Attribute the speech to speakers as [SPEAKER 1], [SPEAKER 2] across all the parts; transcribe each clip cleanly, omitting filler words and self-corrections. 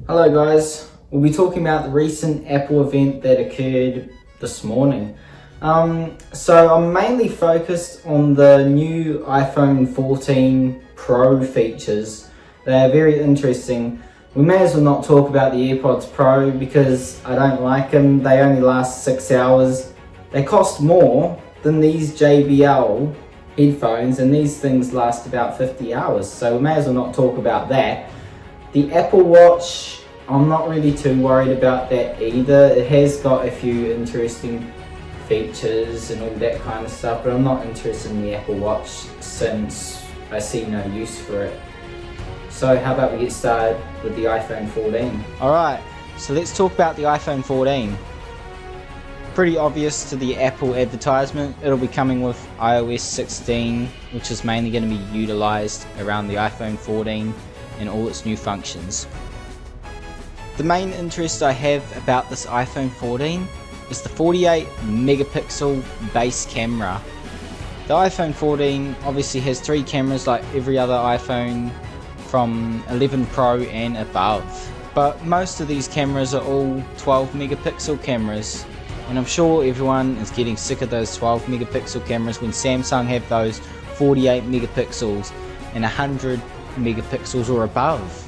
[SPEAKER 1] Hello guys, we'll be talking about the recent Apple event that occurred this morning. So I'm mainly focused on the new iPhone 14 Pro features. They're very interesting. We may as well not talk about the AirPods Pro because I don't like them. They only last 6 hours. They cost more than these JBL headphones and these things last about 50 hours. So we may as well not talk about that. The Apple Watch, I'm not really too worried about that either. It has got a few interesting features and all that kind of stuff, but I'm not interested in the Apple Watch since I see no use for it. So how about we get started with the iPhone 14?
[SPEAKER 2] Alright, so let's talk about the iPhone 14. Pretty obvious to the Apple advertisement, it'll be coming with iOS 16, which is mainly going to be utilized around the iPhone 14 and all its new functions. The main interest I have about this iPhone 14 is the 48 megapixel base camera. The iPhone 14 obviously has 3 cameras like every other iPhone from 11 Pro and above, but most of these cameras are all 12 megapixel cameras, and I'm sure everyone is getting sick of those 12 megapixel cameras when Samsung have those 48 megapixels and 100 megapixels or above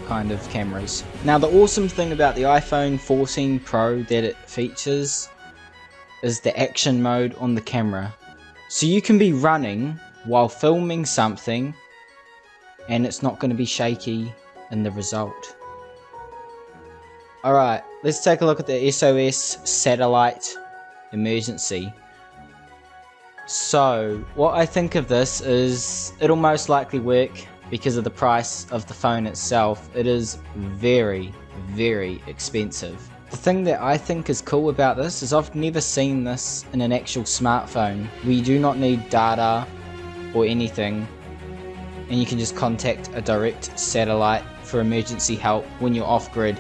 [SPEAKER 2] kind of cameras. Now the awesome thing about the iPhone 14 Pro that it features is the action mode on the camera. So you can be running while filming something and it's not going to be shaky in the result. Alright, let's take a look at the SOS satellite emergency. So what I think of this is it'll most likely work because of the price of the phone itself. It is very, very expensive. The thing that I think is cool about this is I've never seen this in an actual smartphone. We do not need data or anything, and you can just contact a direct satellite for emergency help when you're off grid.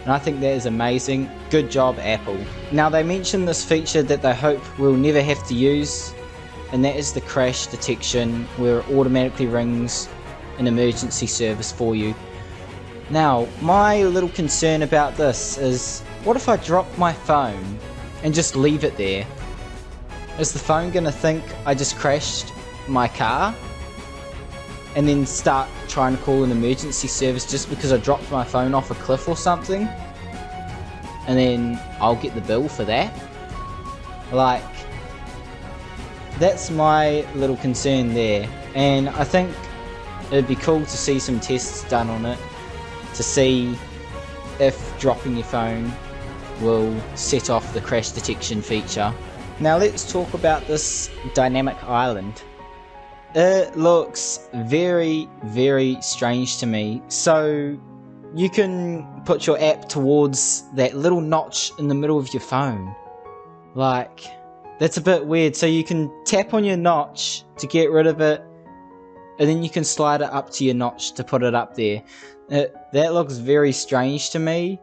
[SPEAKER 2] And I think that is amazing. Good job, Apple. Now they mentioned this feature that they hope we'll never have to use, and that is the crash detection, where it automatically rings an emergency service for you. Now my little concern about this is, what if I drop my phone and just leave it there? Is the phone gonna think I just crashed my car and then start trying to call an emergency service just because I dropped my phone off a cliff or something, and then I'll get the bill for that? Like, that's my little concern there. And I think it'd be cool to see some tests done on it to see if dropping your phone will set off the crash detection feature. Now let's talk about this dynamic island. It looks very, very strange to me. So you can put your app towards that little notch in the middle of your phone. Like, that's a bit weird. So you can tap on your notch to get rid of it, and then you can slide it up to your notch to put it up there. That looks very strange to me.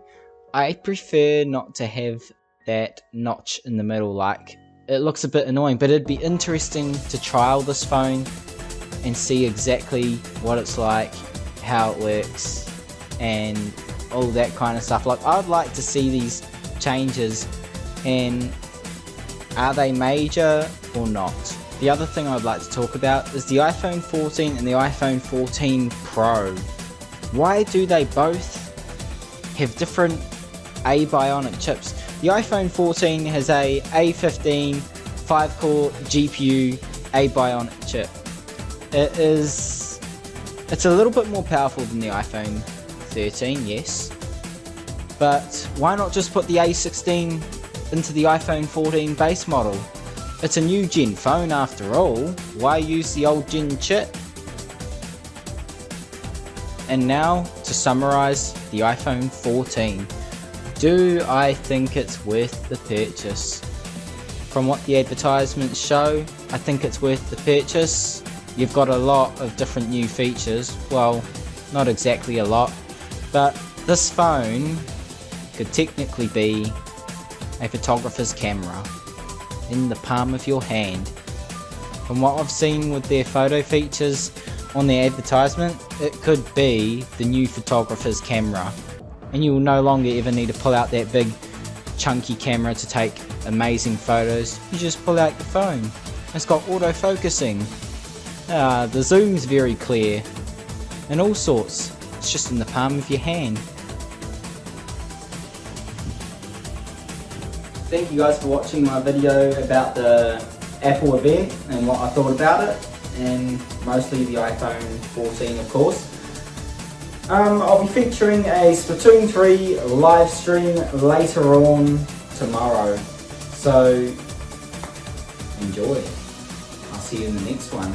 [SPEAKER 2] I prefer not to have that notch in the middle. Like, it looks a bit annoying, but it'd be interesting to trial this phone and see exactly what it's like, how it works, and all that kind of stuff. Like, I'd like to see these changes, and are they major or not? The other thing I'd like to talk about is the iPhone 14 and the iPhone 14 Pro. Why do they both have different A-Bionic chips? The iPhone 14 has a A15 5-core GPU A-Bionic chip. It's a little bit more powerful than the iPhone 13, yes. But why not just put the A16 into the iPhone 14 base model? It's a new gen phone after all. Why use the old gen chip? And now to summarize the iPhone 14. Do I think it's worth the purchase? From what the advertisements show, I think it's worth the purchase. You've got a lot of different new features. Well, not exactly a lot, but this phone could technically be a photographer's camera in the palm of your hand. From what I've seen with their photo features on their advertisement, it could be the new photographer's camera. and you will no longer ever need to pull out that big chunky camera to take amazing photos. You just pull out your phone. It's got auto-focusing. The zoom's very clear, and all sorts. It's just in the palm of your hand.
[SPEAKER 1] Thank you guys for watching my video about the Apple event and what I thought about it, and mostly the iPhone 14 of course. I'll be featuring a Splatoon 3 live stream later on tomorrow, so enjoy. I'll see you in the next one.